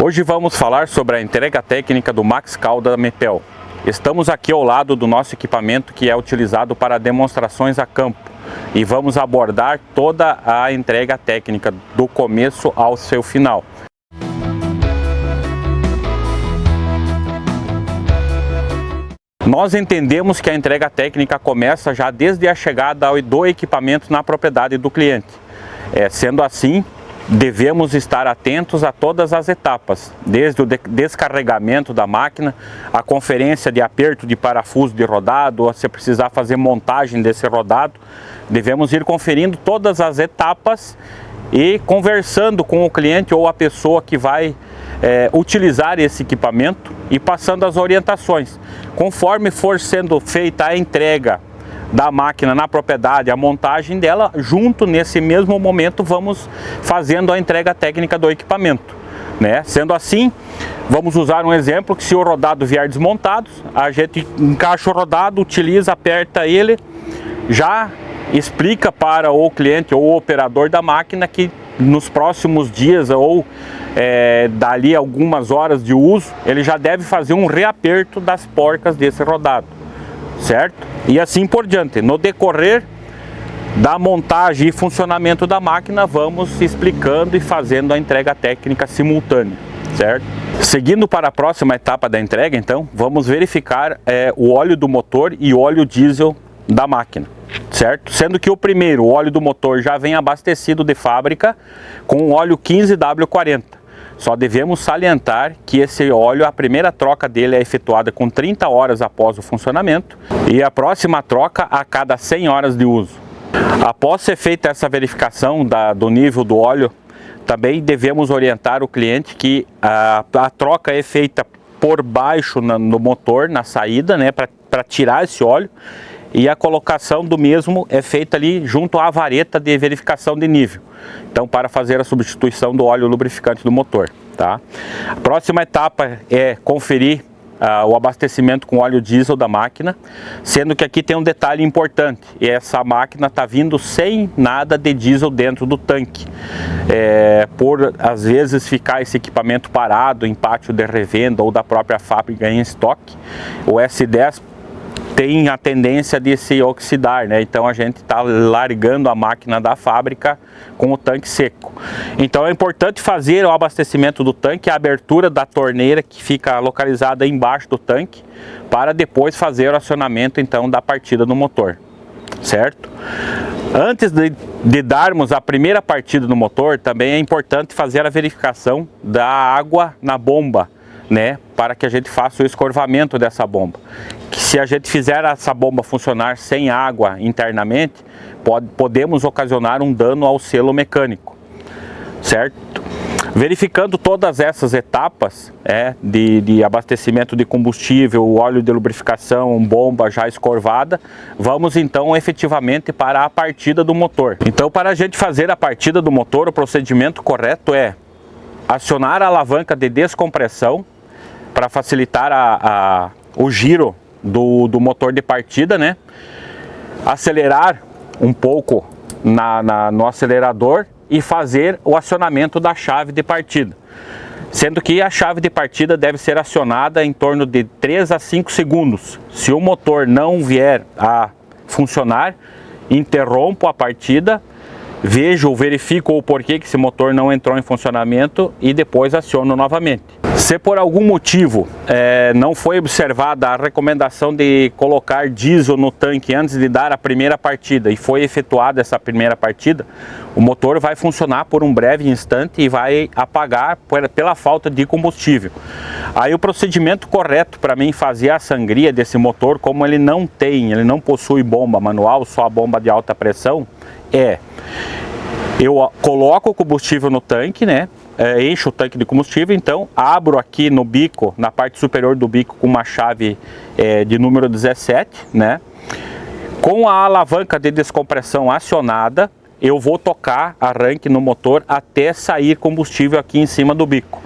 Hoje vamos falar sobre a entrega técnica do MaxCal da Mepel. Estamos aqui ao lado do nosso equipamento que é utilizado para demonstrações a campo e vamos abordar toda a entrega técnica do começo ao seu final. Nós entendemos que a entrega técnica começa já desde a chegada do equipamento na propriedade do cliente. Sendo assim, devemos estar atentos a todas as etapas, desde o descarregamento da máquina, a conferência de aperto de parafuso de rodado, ou se precisar fazer montagem desse rodado, devemos ir conferindo todas as etapas e conversando com o cliente ou a pessoa que vai utilizar esse equipamento e passando as orientações. Conforme for sendo feita a entrega da máquina na propriedade, a montagem dela, junto nesse mesmo momento vamos fazendo a entrega técnica do equipamento, né? Sendo assim, vamos usar um exemplo que se o rodado vier desmontado, a gente encaixa o rodado, utiliza, aperta ele, já explica para o cliente ou o operador da máquina que nos próximos dias ou dali algumas horas de uso, ele já deve fazer um reaperto das porcas desse rodado, certo? E assim por diante. No decorrer da montagem e funcionamento da máquina, vamos explicando e fazendo a entrega técnica simultânea, certo? Seguindo para a próxima etapa da entrega, então, vamos verificar o óleo do motor e o óleo diesel da máquina, certo? Sendo que o primeiro, o óleo do motor, já vem abastecido de fábrica com o óleo 15W40. Só devemos salientar que esse óleo, a primeira troca dele é efetuada com 30 horas após o funcionamento e a próxima troca a cada 100 horas de uso. Após ser feita essa verificação do nível do óleo, também devemos orientar o cliente que a troca é feita por baixo no motor, na saída, né, para tirar esse óleo, e a colocação do mesmo é feita ali junto à vareta de verificação de nível. Então, para fazer a substituição do óleo lubrificante do motor, tá? A próxima etapa é conferir o abastecimento com óleo diesel da máquina, sendo que aqui tem um detalhe importante, e essa máquina está vindo sem nada de diesel dentro do tanque. Por às vezes ficar esse equipamento parado em pátio de revenda ou da própria fábrica em estoque, o S10 tem a tendência de se oxidar, né? Então a gente está largando a máquina da fábrica com o tanque seco. Então é importante fazer o abastecimento do tanque, a abertura da torneira que fica localizada embaixo do tanque, para depois fazer o acionamento então da partida do motor, certo? Antes de darmos a primeira partida do motor, também é importante fazer a verificação da água na bomba, né, para que a gente faça o escorvamento dessa bomba. Que se a gente fizer essa bomba funcionar sem água internamente, podemos ocasionar um dano ao selo mecânico, certo? Verificando todas essas etapas de abastecimento de combustível, óleo de lubrificação, bomba já escorvada, vamos então efetivamente para a partida do motor. Então, para a gente fazer a partida do motor, o procedimento correto é acionar a alavanca de descompressão para facilitar o giro do motor de partida, né? Acelerar um pouco no acelerador e fazer o acionamento da chave de partida. Sendo que a chave de partida deve ser acionada em torno de 3 a 5 segundos. Se o motor não vier a funcionar, interrompo a partida, verifico o porquê que esse motor não entrou em funcionamento e depois aciono novamente. Se por algum motivo não foi observada a recomendação de colocar diesel no tanque antes de dar a primeira partida e foi efetuada essa primeira partida, o motor vai funcionar por um breve instante e vai apagar pela falta de combustível. Aí o procedimento correto para mim fazer a sangria desse motor, como ele não possui bomba manual, só a bomba de alta pressão, eu coloco o combustível no tanque, né? Encho o tanque de combustível, então abro aqui no bico, na parte superior do bico, com uma chave de número 17, né? Com a alavanca de descompressão acionada, eu vou tocar arranque no motor até sair combustível aqui em cima do bico.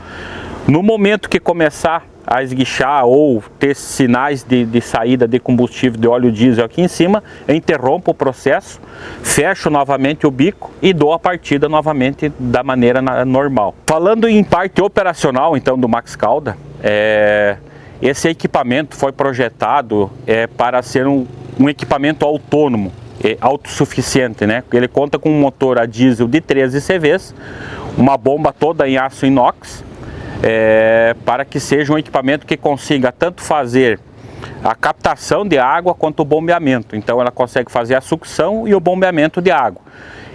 No momento que começar a esguichar ou ter sinais de saída de combustível de óleo diesel aqui em cima, eu interrompo o processo, fecho novamente o bico e dou a partida novamente da maneira normal. Falando em parte operacional então do Max Calda, esse equipamento foi projetado para ser um equipamento autônomo, autossuficiente, né? Ele conta com um motor a diesel de 13 CVs, uma bomba toda em aço inox, para que seja um equipamento que consiga tanto fazer a captação de água quanto o bombeamento. Então ela consegue fazer a sucção e o bombeamento de água.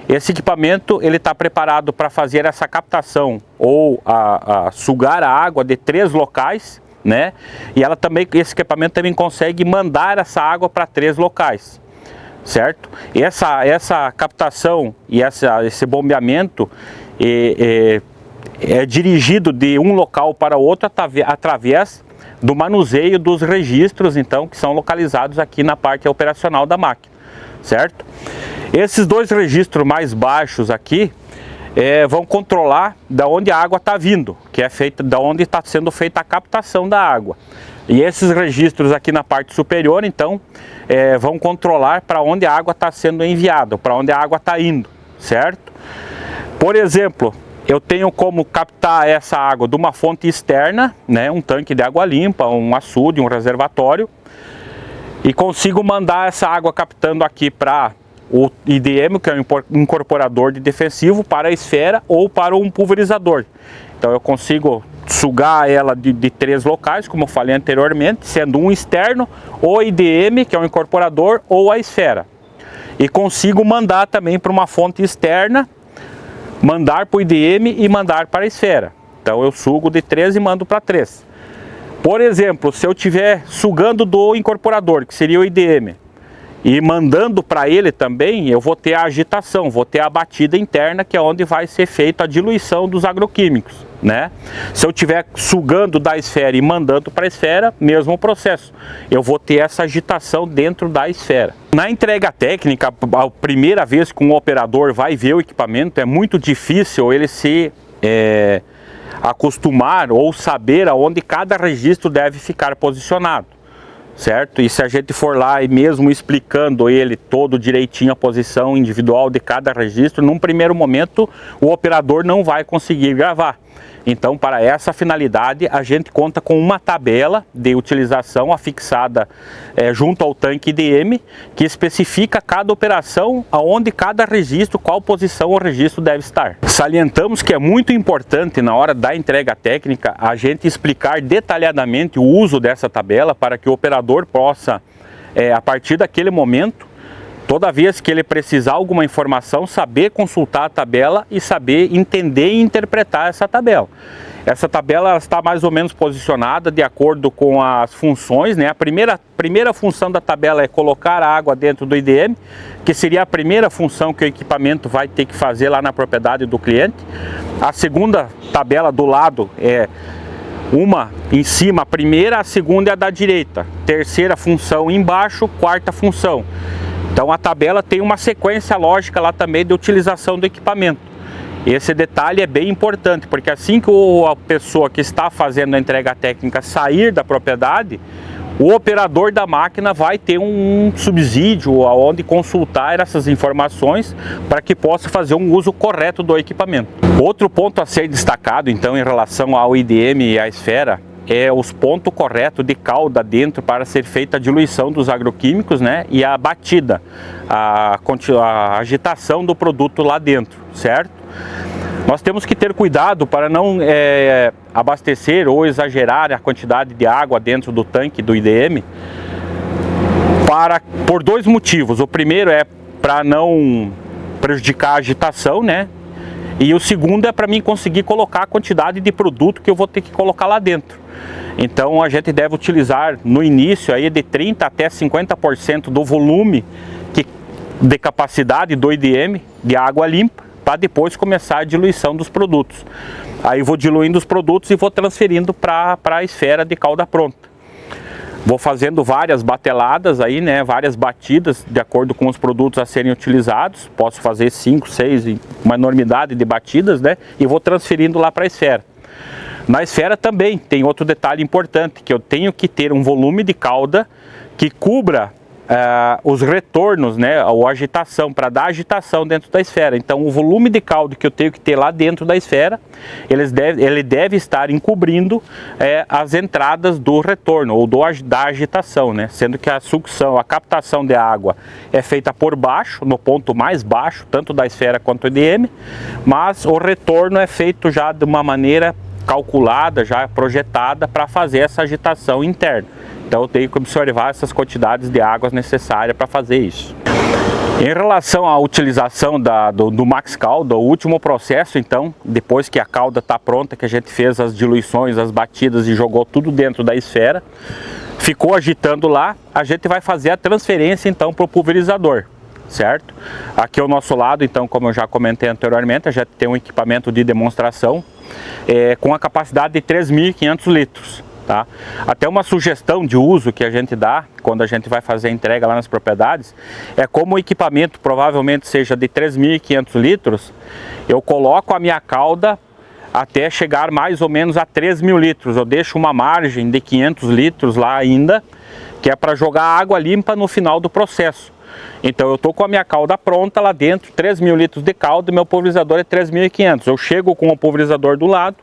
Esse equipamento ele está preparado para fazer essa captação ou a sugar a água de 3 locais, né? E esse equipamento também consegue mandar essa água para 3 locais. Certo? Essa captação e esse bombeamento é dirigido de um local para outro através do manuseio dos registros, então, que são localizados aqui na parte operacional da máquina, certo? Esses 2 registros mais baixos aqui vão controlar da onde a água está vindo, que é da onde está sendo feita a captação da água. E esses registros aqui na parte superior, então, vão controlar para onde a água está sendo enviada, para onde a água está indo, certo? Por exemplo, eu tenho como captar essa água de uma fonte externa, né, um tanque de água limpa, um açude, um reservatório, e consigo mandar essa água captando aqui para o IDM, que é um incorporador de defensivo, para a esfera ou para um pulverizador. Então eu consigo sugar ela de 3 locais, como eu falei anteriormente, sendo um externo, o IDM, que é um incorporador, ou a esfera. E consigo mandar também para uma fonte externa, mandar para o IDM e mandar para a esfera. Então eu sugo de 3 e mando para 3. Por exemplo, se eu estiver sugando do incorporador, que seria o IDM, e mandando para ele também, eu vou ter a agitação, vou ter a batida interna, que é onde vai ser feita a diluição dos agroquímicos, né? Se eu estiver sugando da esfera e mandando para a esfera, mesmo processo. Eu vou ter essa agitação dentro da esfera. Na entrega técnica, a primeira vez que um operador vai ver o equipamento, é muito difícil ele se acostumar ou saber aonde cada registro deve ficar posicionado. Certo? E se a gente for lá e mesmo explicando ele todo direitinho a posição individual de cada registro, num primeiro momento o operador não vai conseguir gravar. Então, para essa finalidade, a gente conta com uma tabela de utilização afixada junto ao tanque IDM, que especifica cada operação, aonde cada registro, qual posição o registro deve estar. Salientamos que é muito importante na hora da entrega técnica a gente explicar detalhadamente o uso dessa tabela para que o operador possa, a partir daquele momento, toda vez que ele precisar alguma informação, saber consultar a tabela e saber entender e interpretar essa tabela. Essa tabela ela está mais ou menos posicionada de acordo com as funções, né? A primeira função da tabela é colocar a água dentro do IDM, que seria a primeira função que o equipamento vai ter que fazer lá na propriedade do cliente. A segunda tabela do lado é uma em cima, a primeira, a segunda é a da direita. Terceira função embaixo, quarta função. Então a tabela tem uma sequência lógica lá também de utilização do equipamento. Esse detalhe é bem importante, porque assim que a pessoa que está fazendo a entrega técnica sair da propriedade, o operador da máquina vai ter um subsídio aonde consultar essas informações para que possa fazer um uso correto do equipamento. Outro ponto a ser destacado então em relação ao IDM e à esfera é os pontos corretos de calda dentro para ser feita a diluição dos agroquímicos, né? E a batida, a agitação do produto lá dentro, certo? Nós temos que ter cuidado para não abastecer ou exagerar a quantidade de água dentro do tanque do IDM por 2 motivos. O primeiro é para não prejudicar a agitação, né? E o segundo é para mim conseguir colocar a quantidade de produto que eu vou ter que colocar lá dentro. Então a gente deve utilizar no início aí de 30% até 50% do volume de capacidade do IDM de água limpa, para depois começar a diluição dos produtos. Aí vou diluindo os produtos e vou transferindo para a esfera de calda pronta. Vou fazendo várias bateladas aí, né, várias batidas de acordo com os produtos a serem utilizados. Posso fazer 5, 6, uma enormidade de batidas, né, e vou transferindo lá para a esfera. Na esfera também tem outro detalhe importante, que eu tenho que ter um volume de cauda que cubra os retornos, né, ou agitação, para dar agitação dentro da esfera. Então o volume de caldo que eu tenho que ter lá dentro da esfera, ele deve estar encobrindo as entradas do retorno ou da agitação, né? Sendo que a sucção, a captação de água é feita por baixo, no ponto mais baixo, tanto da esfera quanto do EDM, mas o retorno é feito já de uma maneira calculada, já projetada para fazer essa agitação interna. Então eu tenho que observar essas quantidades de águas necessárias para fazer isso. Em relação à utilização do Max Calda, o último processo, então, depois que a calda está pronta, que a gente fez as diluições, as batidas e jogou tudo dentro da esfera, ficou agitando lá, a gente vai fazer a transferência então para o pulverizador, certo? Aqui ao nosso lado, então, como eu já comentei anteriormente, a gente tem um equipamento de demonstração com a capacidade de 3.500 litros. Tá? Até uma sugestão de uso que a gente dá quando a gente vai fazer a entrega lá nas propriedades é, como o equipamento provavelmente seja de 3.500 litros, eu coloco a minha calda até chegar mais ou menos a 3.000 litros. Eu deixo uma margem de 500 litros lá ainda, que é para jogar água limpa no final do processo. Então eu estou com a minha calda pronta lá dentro, 3.000 litros de calda, e meu pulverizador é 3.500. Eu chego com o pulverizador do lado,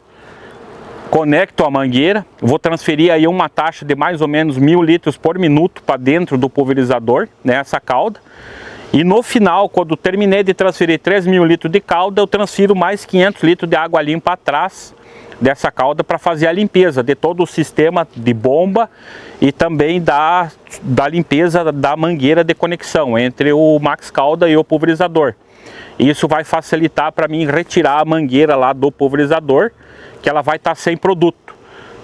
conecto a mangueira, vou transferir aí uma taxa de mais ou menos 1.000 litros por minuto para dentro do pulverizador, né, essa calda. E no final, quando terminei de transferir 3.000 litros de calda, eu transfiro mais 500 litros de água limpa atrás dessa calda para fazer a limpeza de todo o sistema de bomba e também da limpeza da mangueira de conexão entre o Max Calda e o pulverizador. Isso vai facilitar para mim retirar a mangueira lá do pulverizador, que ela vai estar sem produto.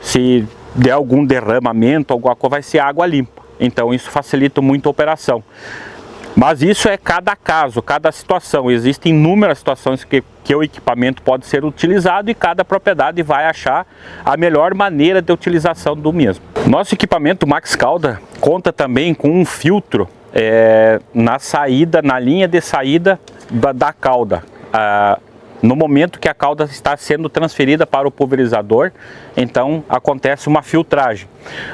Se der algum derramamento, alguma coisa, vai ser água limpa. Então isso facilita muito a operação. Mas isso é cada caso, cada situação. Existem inúmeras situações que o equipamento pode ser utilizado e cada propriedade vai achar a melhor maneira de utilização do mesmo. Nosso equipamento Max Calda conta também com um filtro na linha de saída da calda. No momento que a calda está sendo transferida para o pulverizador, então acontece uma filtragem.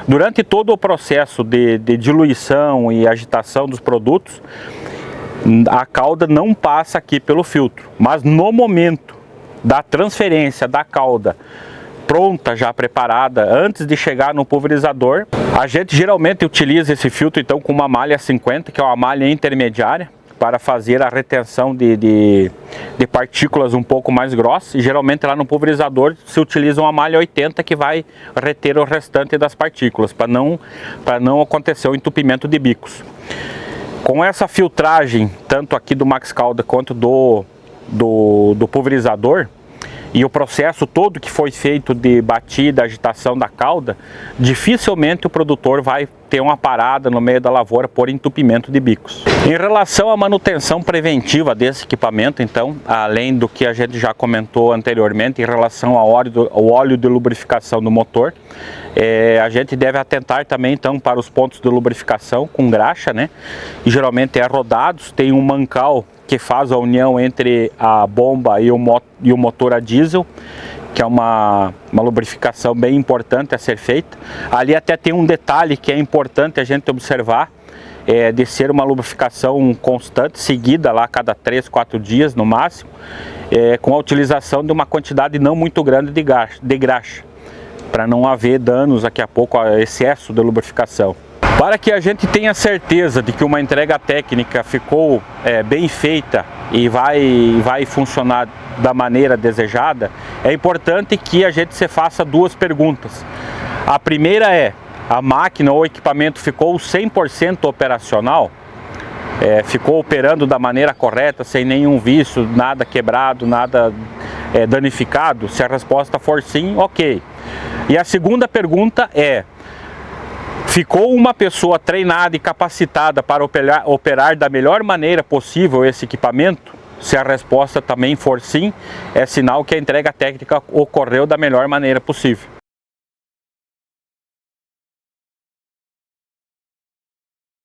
Durante todo o processo de diluição e agitação dos produtos, a calda não passa aqui pelo filtro, mas no momento da transferência da calda pronta, já preparada, antes de chegar no pulverizador, a gente geralmente utiliza esse filtro então com uma malha 50, que é uma malha intermediária, para fazer a retenção de partículas um pouco mais grossas. E geralmente lá no pulverizador se utiliza uma malha 80 que vai reter o restante das partículas, para não acontecer o entupimento de bicos. Com essa filtragem, tanto aqui do Max Calda quanto do pulverizador, e o processo todo que foi feito de batida, agitação da calda, dificilmente o produtor vai ter uma parada no meio da lavoura por entupimento de bicos. Em relação à manutenção preventiva desse equipamento, então, além do que a gente já comentou anteriormente em relação ao óleo de lubrificação do motor, a gente deve atentar também então para os pontos de lubrificação com graxa, né? E geralmente rodados, tem um mancal que faz a união entre a bomba e o motor a diesel, que é uma lubrificação bem importante a ser feita. Ali até tem um detalhe que é importante a gente observar, de ser uma lubrificação constante, seguida lá a cada 3, 4 dias no máximo, com a utilização de uma quantidade não muito grande de graxa, para não haver danos daqui a pouco a excesso de lubrificação. Para que a gente tenha certeza de que uma entrega técnica ficou bem feita e vai funcionar da maneira desejada, é importante que a gente se faça duas perguntas. A primeira é: a máquina ou equipamento ficou 100% operacional? Ficou operando da maneira correta, sem nenhum vício, nada quebrado, nada danificado? Se a resposta for sim, ok. E a segunda pergunta é: ficou uma pessoa treinada e capacitada para operar da melhor maneira possível esse equipamento? Se a resposta também for sim, é sinal que a entrega técnica ocorreu da melhor maneira possível.